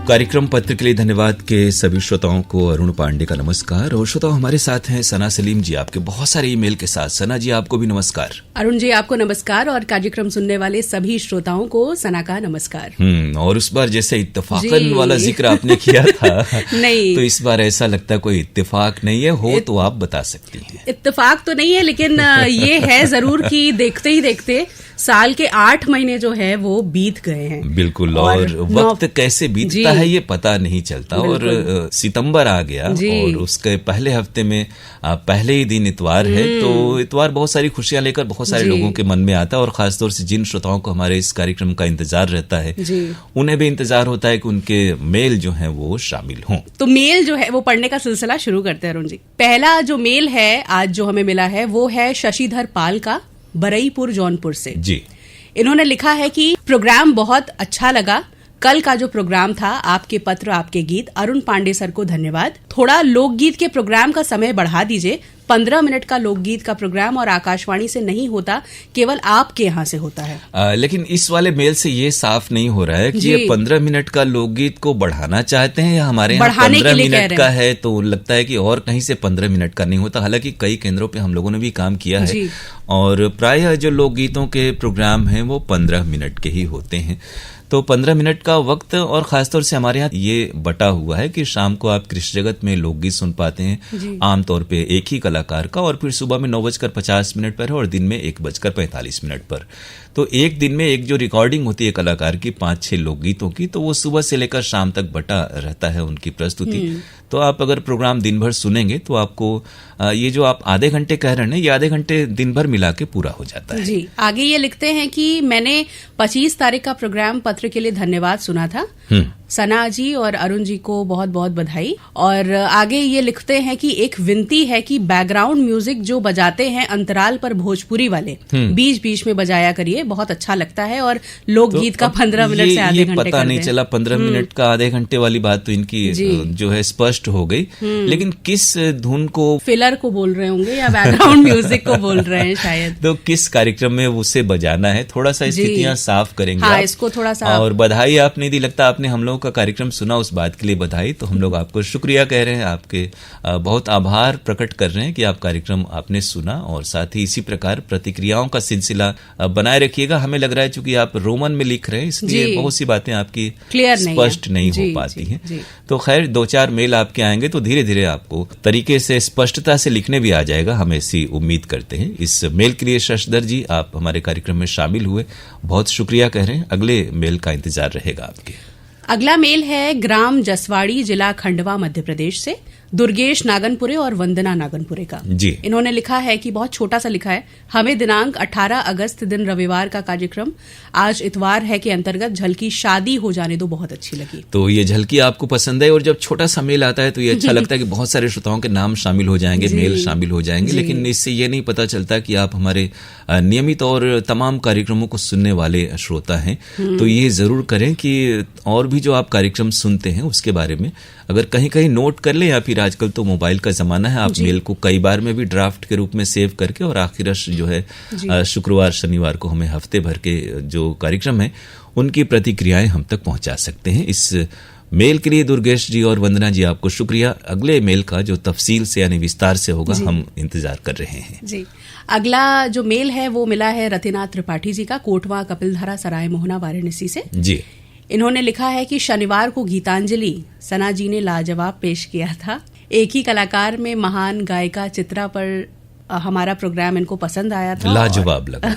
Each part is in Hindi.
कार्यक्रम पत्र के लिए धन्यवाद के सभी श्रोताओं को अरुण पांडे का नमस्कार। और श्रोताओं हमारे साथ हैं सना सलीम जी, आपके बहुत सारे ईमेल के साथ। सना जी आपको भी नमस्कार। अरुण जी आपको नमस्कार और कार्यक्रम सुनने वाले सभी श्रोताओं को सना का नमस्कार। और उस बार जैसे इत्तेफाकन वाला जिक्र आपने किया था नहीं, तो इस बार ऐसा लगता है कोई इत्तेफाक नहीं है, हो तो आप बता सकती हैं। इत्तेफाक तो नहीं है, लेकिन ये है जरूर कि देखते ही देखते साल के 8 महीने जो है वो बीत गए हैं। बिल्कुल, और वक्त कैसे बीतता है ये पता नहीं चलता। और सितंबर आ गया और उसके पहले हफ्ते में पहले ही दिन इतवार है, तो इतवार बहुत सारी खुशियां लेकर बहुत सारे लोगों के मन में आता है। और खासतौर से जिन श्रोताओं को हमारे इस कार्यक्रम का इंतजार रहता है उन्हें भी इंतजार होता है कि उनके मेल जो है वो शामिल हों। तो मेल जो है वो पढ़ने का सिलसिला शुरू करते हैं अरुण जी। पहला जो मेल है आज जो हमें मिला है वो है शशिधर पाल का, बरईपुर जौनपुर से जी। इन्होंने लिखा है कि प्रोग्राम बहुत अच्छा लगा। कल का जो प्रोग्राम था आपके पत्र आपके गीत, अरुण पांडे सर को धन्यवाद। थोड़ा लोकगीत के प्रोग्राम का समय बढ़ा दीजिए। 15 मिनट का लोकगीत का प्रोग्राम और आकाशवाणी से नहीं होता, केवल आपके यहाँ से होता है। लेकिन इस वाले मेल से ये साफ नहीं हो रहा है कि ये 15 मिनट का लोकगीत को बढ़ाना चाहते हैं या हमारे यहाँ 15 मिनट का है, तो लगता है कि और कहीं से 15 मिनट का नहीं होता। हालांकि कई केंद्रों पे हम लोगों ने भी काम किया है और प्रायः जो लोकगीतों के प्रोग्राम हैं वो 15 मिनट के ही होते हैं। तो 15 मिनट का वक्त, और खासतौर से हमारे यहाँ ये बटा हुआ है कि शाम को आप कृषि जगत में लोकगीत सुन पाते हैं आमतौर पे एक ही कलाकार का, और फिर सुबह में 9:50 पर है और दिन में 1:45 पर। तो एक दिन में एक जो रिकॉर्डिंग होती है कलाकार की 5-6 लोकगीतों की, तो वो सुबह से लेकर शाम तक बटा रहता है उनकी प्रस्तुति। तो आप अगर प्रोग्राम दिन भर सुनेंगे तो आपको ये जो आप आधे घंटे कह रहे हैं, ये आधे घंटे दिन भर मिला के पूरा हो जाता है जी। आगे ये लिखते हैं कि मैंने 25 तारीख का प्रोग्राम पत्र के लिए धन्यवाद सुना था। सना जी और अरुण जी को बहुत बहुत बधाई। और आगे ये लिखते हैं कि एक विनती है कि बैकग्राउंड म्यूजिक जो बजाते हैं अंतराल पर भोजपुरी वाले बीच बीच में बजाया करिए, बहुत अच्छा लगता है। और लोकगीत का 15 मिनट से आधे घंटे पता नहीं चला 15 मिनट का आधे घंटे वाली बात तो इनकी जो है स्पष्ट हो गई। लेकिन किस धुन को, फिलर को बोल रहे होंगे या बैकग्राउंड म्यूजिक को बोल रहे हैं शायद, तो किस कार्यक्रम में उसे बजाना है, थोड़ा सा स्थितियां साफ करेंगे। हाँ, इसको थोड़ा सा। और बधाई आपने दी, लगता आपने हम लोगों का कार्यक्रम सुना, उस बात के लिए बधाई। तो हम लोग आपको शुक्रिया कह रहे हैं, आपके बहुत आभार प्रकट कर रहे हैं कि आप कार्यक्रम आपने सुना। और साथ ही इसी प्रकार प्रतिक्रियाओं का सिलसिला बनाए रखिएगा। हमें लग रहा है चूंकि आप रोमन में लिख रहे हैं, इसलिए बहुत सी बातें आपकी स्पष्ट नहीं हो पाती हैं। तो खैर 2-4 मेल आपके आएंगे तो धीरे धीरे आपको तरीके से स्पष्टता से लिखने भी आ जाएगा, हम ऐसी उम्मीद करते हैं। इस मेल के लिए शशिधर जी आप हमारे कार्यक्रम में शामिल हुए, बहुत शुक्रिया कह रहे हैं। अगले मेल का इंतजार रहेगा आपके। अगला मेल है ग्राम जसवाड़ी, जिला खंडवा, मध्य प्रदेश से दुर्गेश नागनपुरे और वंदना नागनपुरे का जी। इन्होंने लिखा है कि बहुत छोटा सा लिखा है, हमें दिनांक 18 अगस्त दिन रविवार का कार्यक्रम आज इतवार है के अंतर्गत झलकी शादी हो जाने दो बहुत अच्छी लगी। तो ये झलकी आपको पसंद है, और जब छोटा सा मेल आता है तो ये अच्छा लगता है कि बहुत सारे श्रोताओं के नाम शामिल हो जाएंगे, मेल शामिल हो जाएंगे। लेकिन इससे ये नहीं पता चलता कि आप हमारे नियमित और तमाम कार्यक्रमों को सुनने वाले श्रोता हैं। तो ये जरूर करें कि और भी जो आप कार्यक्रम सुनते हैं उसके बारे में अगर कहीं कहीं नोट कर लें, या फिर आजकल तो मोबाइल का जमाना है, आप मेल को कई बार में भी ड्राफ्ट के रूप में सेव करके और आखिरश जो है शुक्रवार शनिवार को हमें हफ्ते भर के जो कार्यक्रम है उनकी प्रतिक्रियाएं हम तक पहुंचा सकते हैं। इस मेल के लिए दुर्गेश जी और वंदना जी आपको शुक्रिया। अगले मेल का जो तफसील से यानी विस्तार से होगा हम इंतजार कर रहे हैं जी। अगला जो मेल है वो मिला है रतिनाथ त्रिपाठी जी का, कोटवा कपिलधारा सराय मोहना वाराणसी से जी। इन्होंने लिखा है कि शनिवार को गीतांजलि सना जी ने लाजवाब पेश किया था। एक ही कलाकार में महान गायिका चित्रा पर हमारा प्रोग्राम इनको पसंद आया था, लाजवाब लगा।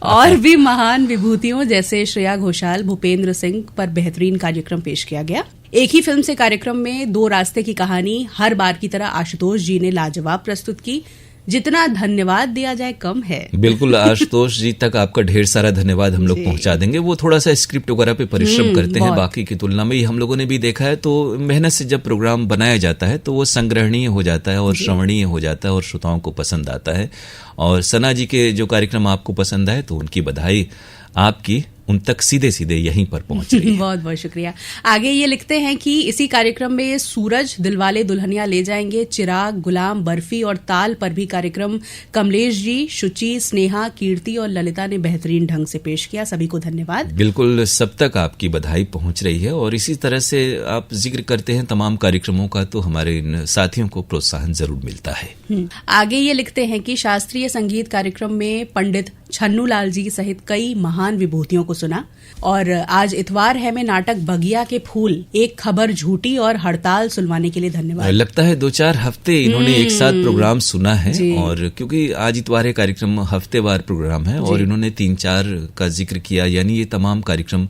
और भी महान विभूतियों जैसे श्रेया घोषाल, भूपेंद्र सिंह पर बेहतरीन कार्यक्रम पेश किया गया। एक ही फिल्म से कार्यक्रम में 2 रास्ते की कहानी हर बार की तरह आशुतोष जी ने लाजवाब प्रस्तुत की। जितना धन्यवाद दिया जाए कम है। बिल्कुल, आशुतोष जी तक आपका ढेर सारा धन्यवाद हम लोग पहुंचा देंगे। वो थोड़ा सा स्क्रिप्ट वगैरह पे परिश्रम करते हैं बाकी की तुलना में, हम लोगों ने भी देखा है। तो मेहनत से जब प्रोग्राम बनाया जाता है तो वो संग्रहणीय हो जाता है और श्रवणीय हो जाता है और श्रोताओं को पसंद आता है। और सना जी के जो कार्यक्रम आपको पसंद आए तो उनकी बधाई आपकी उन तक सीधे सीधे यहीं पर पहुंच रही है। बहुत बहुत शुक्रिया। आगे ये लिखते हैं कि इसी कार्यक्रम में सूरज, दिलवाले दुल्हनिया ले जाएंगे, चिराग, गुलाम, बर्फी और ताल पर भी कार्यक्रम कमलेश जी, शुचि, स्नेहा, कीर्ति और ललिता ने बेहतरीन ढंग से पेश किया। सभी को धन्यवाद। बिल्कुल, सब तक आपकी बधाई पहुंच रही है और इसी तरह से आप जिक्र करते हैं तमाम कार्यक्रमों का, तो हमारे इन साथियों को प्रोत्साहन जरूर मिलता है। आगे ये लिखते हैं कि शास्त्रीय संगीत कार्यक्रम में पंडित छन्नू लाल जी सहित कई महान विभूतियों को सुना और आज इतवार है में नाटक बगिया के फूल, एक खबर झूठी और हड़ताल सुनवाने के लिए धन्यवाद। लगता है 2-4 हफ्ते इन्होंने एक साथ प्रोग्राम सुना है और क्योंकि आज इतवार कार्यक्रम हफ्तेवार प्रोग्राम है और इन्होंने 3-4 का जिक्र किया, यानी ये तमाम कार्यक्रम,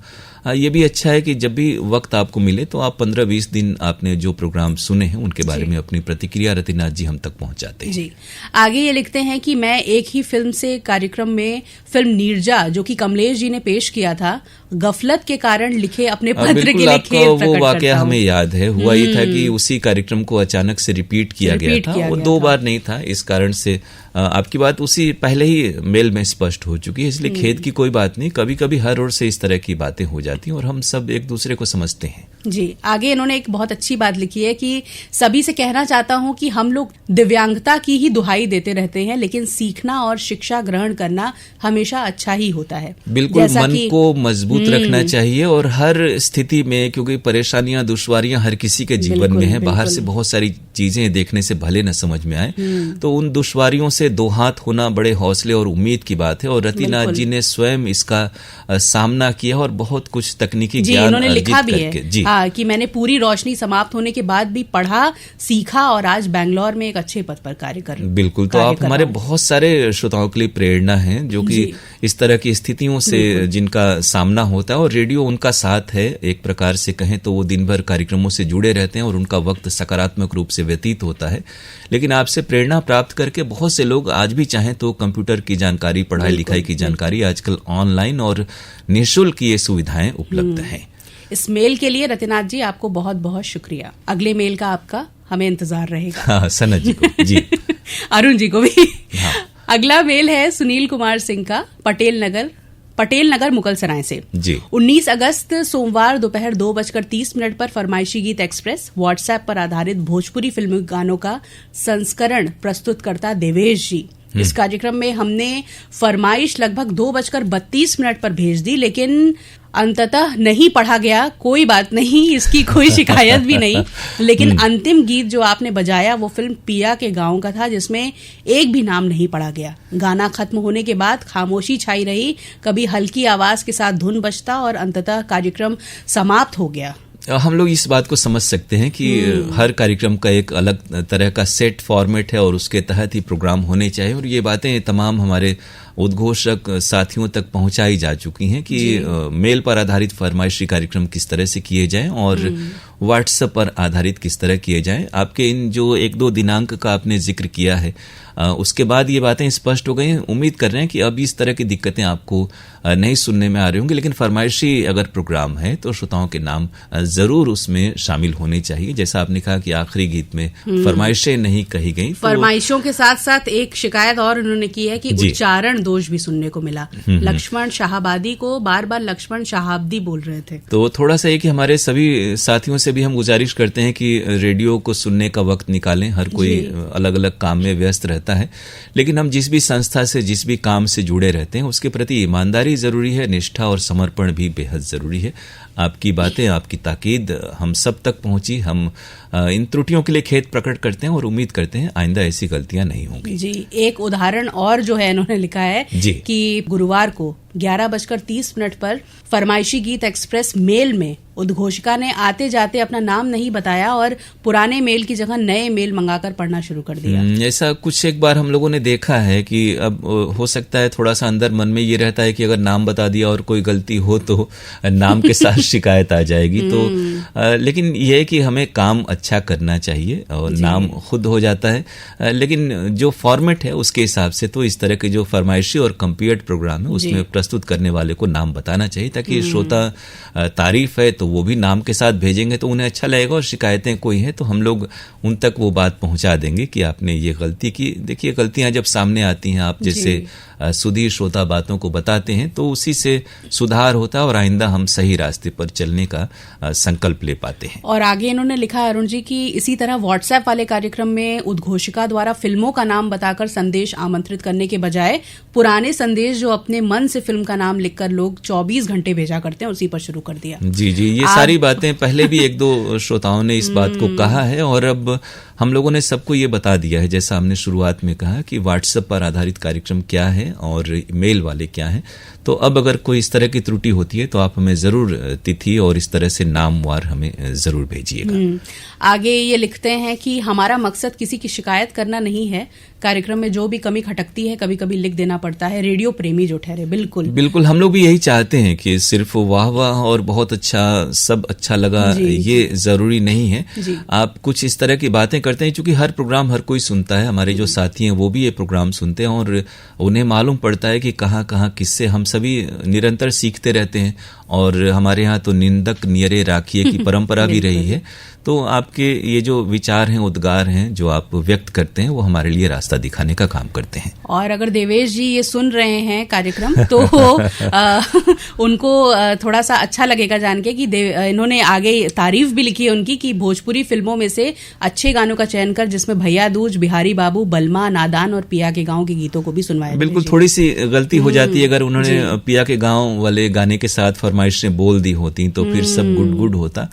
ये भी अच्छा है कि जब भी वक्त आपको मिले तो आप 15-20 दिन आपने जो प्रोग्राम सुने हैं उनके बारे में अपनी प्रतिक्रिया रतिनाथ जी हम तक पहुंचाते हैं। जी, आगे ये लिखते हैं कि मैं एक ही फिल्म से कार्यक्रम में फिल्म नीरजा जो कि कमलेश जी ने पेश किया था, गफलत के कारण लिखे अपने पत्र के लिए खेद प्रकट करता हूं। वो वाकया हमें याद है, हुआ ये था कि उसी कार्यक्रम को अचानक से रिपीट किया गया था और 2 बार नहीं था, इस कारण से आपकी बात उसी पहले ही मेल में स्पष्ट हो चुकी है, इसलिए खेद की कोई बात नहीं। कभी कभी हर ओर से इस तरह की बातें हो जाती हैं और हम सब एक दूसरे को समझते हैं। जी, आगे इन्होंने एक बहुत अच्छी बात लिखी है कि सभी से कहना चाहता हूं कि हम लोग दिव्यांगता की ही दुहाई देते रहते हैं, लेकिन सीखना और शिक्षा ग्रहण करना हमेशा अच्छा ही होता है। बिल्कुल, मन को मजबूत रखना चाहिए और हर स्थिति में, क्योंकि परेशानियां दुश्वारियां हर किसी के जीवन में हैं, बाहर से बहुत सारी चीजें देखने से भले न समझ में आए, तो उन दुश्वारियों से दो हाथ होना बड़े हौसले और उम्मीद की बात है। और रतिनाथ जी ने स्वयं इसका सामना किया और बहुत कुछ तकनीकी ज्ञान अर्जित करके, जी हाँ, कि मैंने पूरी रोशनी समाप्त होने के बाद भी पढ़ा, सीखा और आज बैंगलोर में एक अच्छे पद पर कार्य कर। बिल्कुल, तो आप हमारे बहुत सारे श्रोताओं के लिए प्रेरणा हैं जो कि इस तरह की स्थितियों से जिनका सामना होता है, और रेडियो उनका साथ है एक प्रकार से कहें तो। वो दिन भर कार्यक्रमों से जुड़े रहते हैं और उनका वक्त सकारात्मक रूप से व्यतीत होता है। लेकिन आपसे प्रेरणा प्राप्त करके बहुत से लोग आज भी चाहें तो कंप्यूटर की जानकारी, पढ़ाई लिखाई की जानकारी, आजकल ऑनलाइन और निःशुल्क ये सुविधाएं उपलब्ध हैं। इस मेल के लिए रतिनाथ जी आपको बहुत बहुत शुक्रिया। अगले मेल का आपका हमें इंतजार रहेगा। हाँ, सनत जी को जी अरुण जी को भी। हाँ। अगला मेल है सुनील कुमार सिंह का, पटेल नगर मुगलसराय से। जी। 19 अगस्त सोमवार दोपहर 2:30 पर फरमाइशी गीत एक्सप्रेस व्हाट्सएप पर आधारित भोजपुरी फिल्मी गानों का संस्करण प्रस्तुत करता देवेश जी। इस कार्यक्रम में हमने फरमाइश लगभग 2:32 पर भेज दी, लेकिन अंततः नहीं पढ़ा गया। कोई बात नहीं, इसकी कोई शिकायत भी नहीं। लेकिन अंतिम गीत जो आपने बजाया वो फिल्म पिया के गांव का था, जिसमें एक भी नाम नहीं पढ़ा गया। गाना खत्म होने के बाद खामोशी छाई रही, कभी हल्की आवाज के साथ धुन बजता और अंततः कार्यक्रम समाप्त हो गया। हम लोग इस बात को समझ सकते हैं कि हर कार्यक्रम का एक अलग तरह का सेट फॉर्मेट है और उसके तहत ही प्रोग्राम होने चाहिए, और ये बातें तमाम हमारे उद्घोषक साथियों तक पहुंचाई जा चुकी हैं कि मेल पर आधारित फरमाइशी कार्यक्रम किस तरह से किए जाएं और व्हाट्सएप पर आधारित किस तरह किए जाएं। आपके इन जो 1-2 दिनांक का आपने जिक्र किया है, उसके बाद ये बातें स्पष्ट हो गई हैं। उम्मीद कर रहे हैं कि अब इस तरह की दिक्कतें आपको नहीं सुनने में आ रही होंगी। लेकिन फरमाइशी अगर प्रोग्राम है तो श्रोताओं के नाम जरूर उसमें शामिल होने चाहिए। जैसा आपने कहा कि आखिरी गीत में फरमाइशें नहीं कही गई, फरमाइशों के साथ साथ एक शिकायत और उन्होंने की है कि उच्चारण दोष भी सुनने को मिला। लक्ष्मण शाहाबादी को बार बार लक्ष्मण शाहाब्दी बोल रहे थे। तो थोड़ा सा कि हमारे सभी साथियों से भी हम गुजारिश करते हैं कि रेडियो को सुनने का वक्त निकालें। हर कोई अलग अलग काम में व्यस्त रहता है, लेकिन हम जिस भी संस्था से, जिस भी काम से जुड़े रहते हैं, उसके प्रति ईमानदारी जरूरी है, निष्ठा और समर्पण भी बेहद जरूरी है। आपकी बातें, आपकी ताकीद हम सब तक पहुंची। हम इन त्रुटियों के लिए खेद प्रकट करते हैं और उम्मीद करते हैं आइंदा ऐसी गलतियां नहीं होंगी। जी, एक उदाहरण और जो है इन्होंने लिखा है कि गुरुवार को 11:30 पर फरमाइशी गीत एक्सप्रेस मेल में उद्घोषिका ने आते जाते अपना नाम नहीं बताया और पुराने मेल की जगह नए मेल मंगाकर पढ़ना शुरू कर दिया। ऐसा कुछ एक बार हम लोगों ने देखा है कि अब हो सकता है थोड़ा सा अंदर मन में ये रहता है कि अगर नाम बता दिया और कोई गलती हो तो नाम के साथ शिकायत आ जाएगी। तो लेकिन यह है कि हमें काम अच्छा करना चाहिए और नाम खुद हो जाता है। लेकिन जो फॉर्मेट है उसके हिसाब से तो इस तरह के जो फरमाइशी और कंपेयर्ड प्रोग्राम है उसमें प्रस्तुत करने वाले को नाम बताना चाहिए, ताकि श्रोता तारीफ है तो वो भी नाम के साथ भेजेंगे तो उन्हें अच्छा लगेगा, और शिकायतें कोई है तो हम लोग उन तक वो बात पहुंचा देंगे कि आपने ये गलती की। देखिए, गलतियां जब सामने आती हैं, आप जैसे सुधीर श्रोता बातों को बताते हैं तो उसी से सुधार होता है और आइंदा हम सही रास्ते पर चलने का संकल्प ले पाते हैं। और आगे इन्होंने लिखा है अरुण जी कि इसी तरह व्हाट्सएप वाले कार्यक्रम में उद्घोषिका द्वारा फिल्मों का नाम बताकर संदेश आमंत्रित करने के बजाय पुराने संदेश जो अपने मन से फिल्म का नाम लिखकर लोग 24 घंटे भेजा करते हैं, उसी पर शुरू कर दिया। जी, ये सारी बातें पहले भी एक दो श्रोताओं ने इस बात को कहा है, और अब हम लोगों ने सबको ये बता दिया है, जैसा हमने शुरुआत में कहा कि व्हाट्सएप पर आधारित कार्यक्रम क्या है और मेल वाले क्या हैं। तो अब अगर कोई इस तरह की त्रुटि होती है तो आप हमें जरूर तिथि और इस तरह से नामवार हमें जरूर भेजिएगा। आगे ये लिखते हैं कि हमारा मकसद किसी की शिकायत करना नहीं है, कार्यक्रम में जो भी कमी खटकती है कभी कभी लिख देना पड़ता है, रेडियो प्रेमी जो ठहरे। बिल्कुल हम लोग भी यही चाहते हैं कि सिर्फ वाह वाह और बहुत अच्छा, सब अच्छा लगा, ये जरूरी नहीं है। आप कुछ इस तरह की बातें करते हैं, क्योंकि हर प्रोग्राम हर कोई सुनता है, हमारे जो साथी हैं वो भी ये प्रोग्राम सुनते हैं और उन्हें मालूम पड़ता है कि कहाँ किससे हम सभी निरंतर सीखते रहते हैं। और हमारे यहाँ तो निंदक नियरे राखिए की परंपरा भी रही है। तो आपके ये जो विचार हैं, उद्गार हैं जो आप व्यक्त करते हैं, वो हमारे लिए रास्ता दिखाने का काम करते हैं। और अगर देवेश जी ये सुन रहे हैं कार्यक्रम तो उनको थोड़ा सा अच्छा लगेगा जान के कि इन्होंने आगे तारीफ भी लिखी है उनकी कि भोजपुरी फिल्मों में से अच्छे गानों का चयन कर, जिसमें भैया दूज, बिहारी बाबू, बलमा, नादान और पिया के गांव के गीतों को भी सुनवाया। बिल्कुल, थोड़ी सी गलती हो जाती है, अगर उन्होंने पिया के गांव वाले गाने के साथ फरमाइशें बोल दी होती तो फिर सब गुड होता।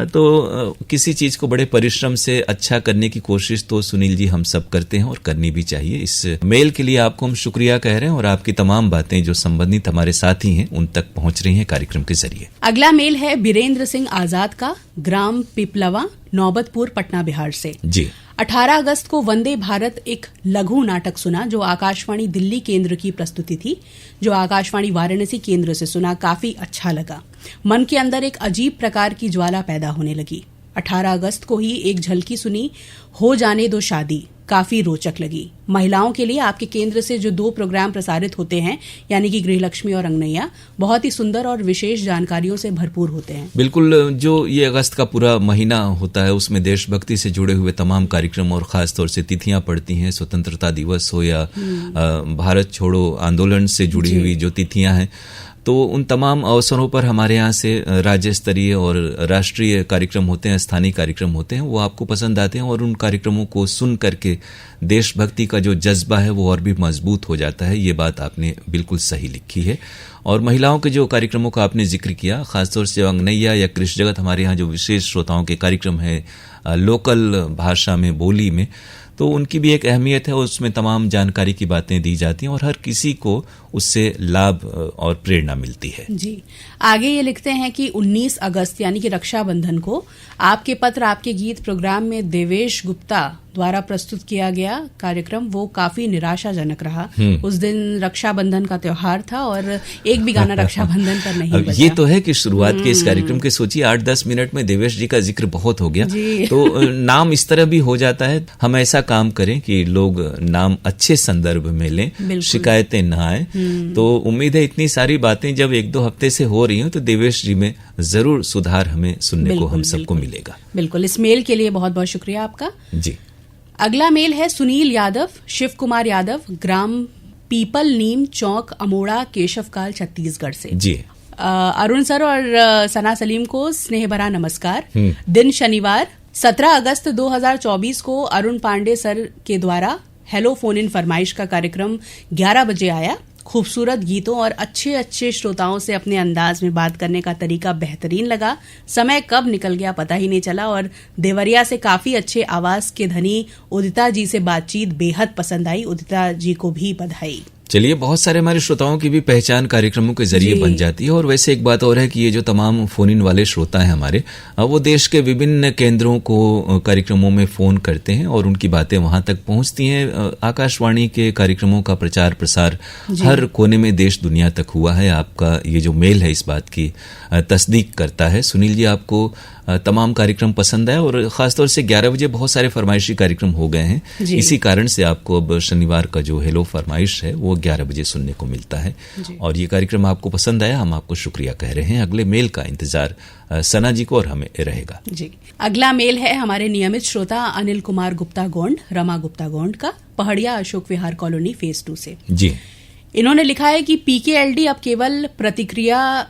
तो किसी चीज को बड़े परिश्रम से अच्छा करने की कोशिश तो सुनील जी हम सब करते हैं और करनी भी चाहिए। इस मेल के लिए आपको हम शुक्रिया कह रहे हैं, और आपकी तमाम बातें जो संबंधित हमारे साथी हैं उन तक पहुंच रही हैं कार्यक्रम के जरिए। अगला मेल है बीरेंद्र सिंह आजाद का, ग्राम पिपलवा, नौबतपुर, पटना, बिहार से। जी, 18 अगस्त को वंदे भारत एक लघु नाटक सुना जो आकाशवाणी दिल्ली केंद्र की प्रस्तुति थी, जो आकाशवाणी वाराणसी केंद्र से सुना, काफी अच्छा लगा। मन के अंदर एक अजीब प्रकार की ज्वाला पैदा होने लगी। 18 अगस्त को ही एक झलकी सुनी, हो जाने दो शादी, काफी रोचक लगी। महिलाओं के लिए आपके केंद्र से जो 2 प्रोग्राम प्रसारित होते हैं, यानी कि गृहलक्ष्मी और अंगनैया, बहुत ही सुंदर और विशेष जानकारियों से भरपूर होते हैं। बिल्कुल, जो ये अगस्त का पूरा महीना होता है उसमें देशभक्ति से जुड़े हुए तमाम कार्यक्रम और खास तौर से तिथियां पड़ती हैं, स्वतंत्रता दिवस हो या भारत छोड़ो आंदोलन से जुड़ी हुई जो तिथियां हैं, तो उन तमाम अवसरों पर हमारे यहाँ से राज्य स्तरीय और राष्ट्रीय कार्यक्रम होते हैं, स्थानीय कार्यक्रम होते हैं, वो आपको पसंद आते हैं और उन कार्यक्रमों को सुन करके देशभक्ति का जो जज्बा है वो और भी मजबूत हो जाता है। ये बात आपने बिल्कुल सही लिखी है। और महिलाओं के जो कार्यक्रमों का आपने जिक्र किया, खासतौर से अंगनैया या कृषि जगत, हमारे यहाँ जो विशेष श्रोताओं के कार्यक्रम है लोकल भाषा में, बोली में, तो उनकी भी एक अहमियत है, उसमें तमाम जानकारी की बातें दी जाती हैं और हर किसी को उससे लाभ और प्रेरणा मिलती है। जी, आगे ये लिखते हैं कि 19 अगस्त यानी कि रक्षाबंधन को आपके पत्र आपके गीत प्रोग्राम में देवेश गुप्ता द्वारा प्रस्तुत किया गया कार्यक्रम वो काफी निराशाजनक रहा। उस दिन रक्षाबंधन का त्योहार था और एक भी गाना रक्षाबंधन पर नहीं बजा। ये तो है कि शुरुआत के इस कार्यक्रम के सोचिए 8-10 मिनट में देवेश जी का जिक्र बहुत हो गया, तो नाम इस तरह भी हो जाता है। हम ऐसा काम करें कि लोग नाम अच्छे संदर्भ में लें, शिकायतें न आए। तो उम्मीद है इतनी सारी बातें जब 1-2 हफ्ते से हो रही हैं तो देवेश जी में जरूर सुधार हमें सुनने को हम सबको मिलेगा। बिल्कुल, इस मेल के लिए बहुत बहुत शुक्रिया आपका। जी, अगला मेल है सुनील यादव, शिव कुमार यादव, ग्राम पीपल नीम चौक, अमोड़ा, केशवकाल, छत्तीसगढ़ से। जी, अरुण सर और सना सलीम को स्नेह भरा नमस्कार। दिन शनिवार 17 अगस्त 2024 को अरुण पांडे सर के द्वारा हेलो फोन इन फरमाइश का कार्यक्रम 11 बजे आया। खूबसूरत गीतों और अच्छे अच्छे श्रोताओं से अपने अंदाज में बात करने का तरीका बेहतरीन लगा। समय कब निकल गया पता ही नहीं चला और देवरिया से काफी अच्छे आवाज के धनी उदिता जी से बातचीत बेहद पसंद आई। उदिता जी को भी बधाई। चलिए, बहुत सारे हमारे श्रोताओं की भी पहचान कार्यक्रमों के जरिए बन जाती है। और वैसे एक बात और है कि ये जो तमाम फोन इन वाले श्रोता हैं हमारे, वो देश के विभिन्न केंद्रों को कार्यक्रमों में फोन करते हैं और उनकी बातें वहां तक पहुंचती हैं। आकाशवाणी के कार्यक्रमों का प्रचार प्रसार हर कोने में देश दुनिया तक हुआ है। आपका ये जो मेल है इस बात की तस्दीक करता है। सुनील जी, आपको तमाम कार्यक्रम पसंद आए और खासतौर से 11 बजे बहुत सारे फरमाइशी कार्यक्रम हो गए हैं। इसी कारण से आपको अब शनिवार का जो हेलो फरमाइश है वो 11 बजे सुनने को मिलता है और ये कार्यक्रम आपको पसंद आया, हम आपको शुक्रिया कह रहे हैं। अगले मेल का इंतजार सना जी को और हमें रहेगा। जी, अगला मेल है हमारे नियमित श्रोता अनिल कुमार गुप्ता गोंड, रमा गुप्ता गोंड का, पहाड़िया अशोक विहार कॉलोनी फेज 2 से। जी, इन्होंने लिखा है कि पीकेएलडी अब केवल प्रतिक्रिया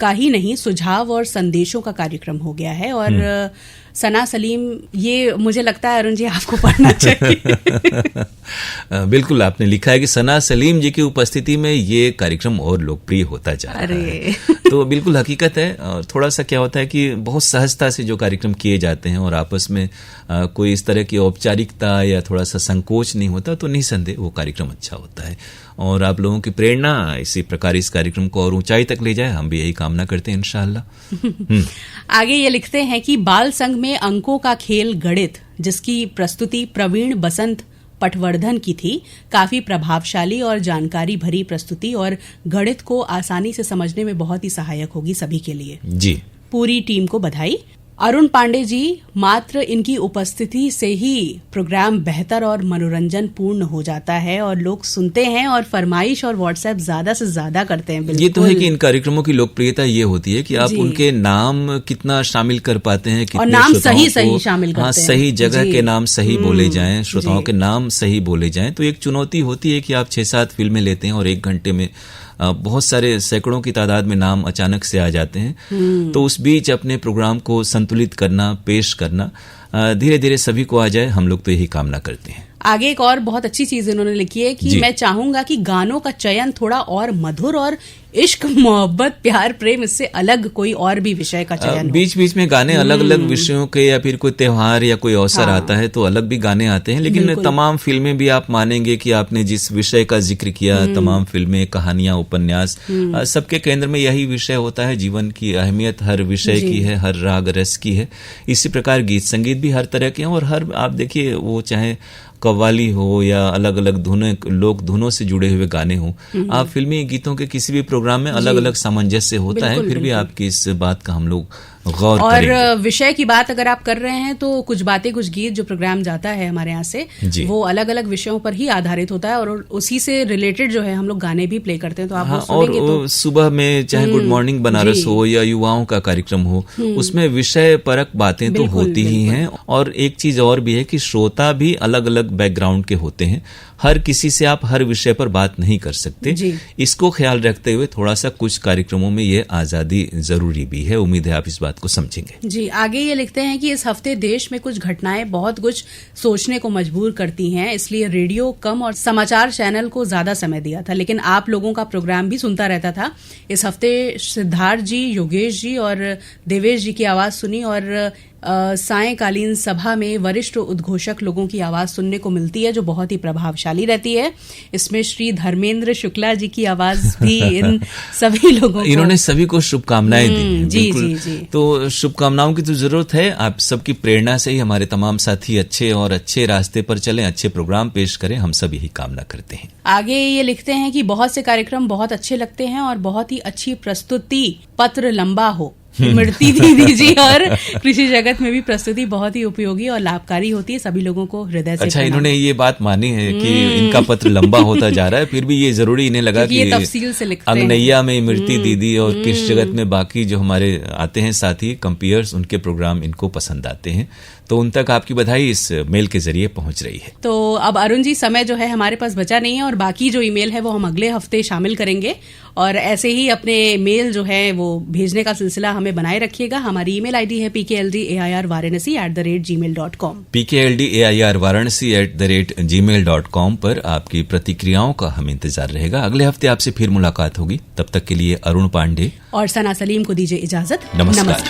का ही नहीं, सुझाव और संदेशों का कार्यक्रम हो गया है। और सना सलीम, ये मुझे लगता है अरुण जी आपको पढ़ना चाहिए। बिल्कुल, आपने लिखा है कि सना सलीम जी की उपस्थिति में ये कार्यक्रम और लोकप्रिय होता जा रहा है। तो बिल्कुल हकीकत है। थोड़ा सा क्या होता है कि बहुत सहजता से जो कार्यक्रम किए जाते हैं और आपस में कोई इस तरह की औपचारिकता या थोड़ा सा संकोच नहीं होता, तो निसंदेह वो कार्यक्रम अच्छा होता है और आप लोगों की प्रेरणा इसी प्रकार इस कार्यक्रम को और ऊंचाई तक ले जाए, हम भी यही कामना करते हैं इंशाअल्लाह। आगे ये लिखते हैं कि बाल संघ में अंकों का खेल गणित, जिसकी प्रस्तुति प्रवीण बसंत पटवर्धन की थी, काफी प्रभावशाली और जानकारी भरी प्रस्तुति और गणित को आसानी से समझने में बहुत ही सहायक होगी सभी के लिए। जी, पूरी टीम को बधाई। अरुण पांडे जी, मात्र इनकी उपस्थिति से ही प्रोग्राम बेहतर और मनोरंजन पूर्ण हो जाता है और लोग सुनते हैं और फरमाइश और व्हाट्सएप ज्यादा से ज्यादा करते हैं। ये तो है कि इन कार्यक्रमों की लोकप्रियता ये होती है कि आप उनके नाम कितना शामिल कर पाते हैं, और नाम सही शामिल करते हैं। सही जगह के नाम सही बोले जाएं, श्रोताओं के नाम सही बोले जाएं। तो एक चुनौती होती है कि आप 6-7 फिल्में लेते हैं और 1 घंटे में बहुत सारे सैकड़ों की तादाद में नाम अचानक से आ जाते हैं। तो उस बीच अपने प्रोग्राम को संतुलित करना, पेश करना, धीरे धीरे सभी को आ जाए, हम लोग तो यही कामना करते हैं। आगे एक और बहुत अच्छी चीज इन्होंने लिखी है कि मैं चाहूंगा कि गानों का चयन थोड़ा और मधुर और इश्क, मोहब्बत, प्यार, प्रेम, इससे अलग कोई और भी विषय का चयन। बीच बीच में गाने अलग अलग विषयों के, या फिर कोई त्योहार या कोई अवसर आता है तो अलग भी गाने आते हैं, लेकिन तमाम फिल्में भी आप मानेंगे कि आपने जिस विषय का जिक्र किया, तमाम फिल्में, कहानियां, उपन्यास, सबके केंद्र में यही विषय होता है। जीवन की अहमियत हर विषय की है, हर राग रस की है। इसी प्रकार गीत संगीत भी हर तरह के हैं और हर, आप देखिए, वो चाहे कव्वाली हो या अलग अलग धुनें, लोक धुनों से जुड़े हुए गाने हो, आप फिल्मी गीतों के किसी भी प्रोग्राम में अलग अलग सामंजस्य होता है। फिर भी आपकी इस बात का हम लोग गौर और करेंगे। विषय की बात अगर आप कर रहे हैं तो कुछ बातें, कुछ गीत जो प्रोग्राम जाता है हमारे यहाँ से, वो अलग अलग विषयों पर ही आधारित होता है और उसी से रिलेटेड जो है हम लोग गाने भी प्ले करते हैं। तो आप और तो सुबह में चाहे गुड मॉर्निंग बनारस हो या युवाओं का कार्यक्रम हो, उसमें विषय परक बातें तो होती ही हैं। और एक चीज और भी है कि श्रोता भी अलग अलग बैकग्राउंड के होते हैं, हर किसी से आप हर विषय पर बात नहीं कर सकते। इसको ख्याल रखते हुए थोड़ा सा कुछ कार्यक्रमों में ये आजादी जरूरी भी है। उम्मीद है आप इस बात को समझेंगे। जी, आगे ये लिखते हैं कि इस हफ्ते देश में कुछ घटनाएं बहुत कुछ सोचने को मजबूर करती हैं, इसलिए रेडियो कम और समाचार चैनल को ज्यादा समय दिया था, लेकिन आप लोगों का प्रोग्राम भी सुनता रहता था। इस हफ्ते सिद्धार्थ जी, योगेश जी और देवेश जी की आवाज सुनी और सायंकालीन सभा में वरिष्ठ उद्घोषक लोगों की आवाज सुनने को मिलती है जो बहुत ही प्रभावशाली रहती है। इसमें श्री धर्मेंद्र शुक्ला जी की आवाज भी इन सभी लोगों को, इन्होंने सभी को शुभकामनाएं दी हैं। जी जी जी, तो शुभकामनाओं की तो जरूरत है। आप सबकी प्रेरणा से ही हमारे तमाम साथी अच्छे और अच्छे रास्ते पर चलें, अच्छे प्रोग्राम पेश करें, हम सब यही कामना करते हैं। आगे ये लिखते हैं कि बहुत से कार्यक्रम बहुत अच्छे लगते हैं और बहुत ही अच्छी प्रस्तुति, पत्र लंबा हो, मिर्ती दीदी जी और कृषि जगत में भी प्रस्तुति बहुत ही उपयोगी और लाभकारी होती है। सभी लोगों को हृदय से अच्छा, इन्होंने ये बात मानी है कि इनका पत्र लंबा होता जा रहा है, फिर भी ये जरूरी इन्हें लगा कि तफसील से लिखते हैं। अंगनैया में मिर्ती दीदी और कृषि जगत में बाकी जो हमारे आते हैं साथी कंपेयर्स, उनके प्रोग्राम इनको पसंद आते हैं, तो उन तक आपकी बधाई इस मेल के जरिए पहुंच रही है। तो अब अरुण जी, समय जो है हमारे पास बचा नहीं है और बाकी जो ईमेल है वो हम अगले हफ्ते शामिल करेंगे और ऐसे ही अपने मेल जो है वो भेजने का सिलसिला हमें बनाए रखिएगा। हमारी ईमेल आईडी है pkldairvaranasi@gmail.com। pkldairvaranasi@gmail.com पर आपकी प्रतिक्रियाओं का हमें इंतजार रहेगा। अगले हफ्ते आपसे फिर मुलाकात होगी, तब तक के लिए अरुण पांडे और सना सलीम को दीजिए इजाजत। नमस्कार।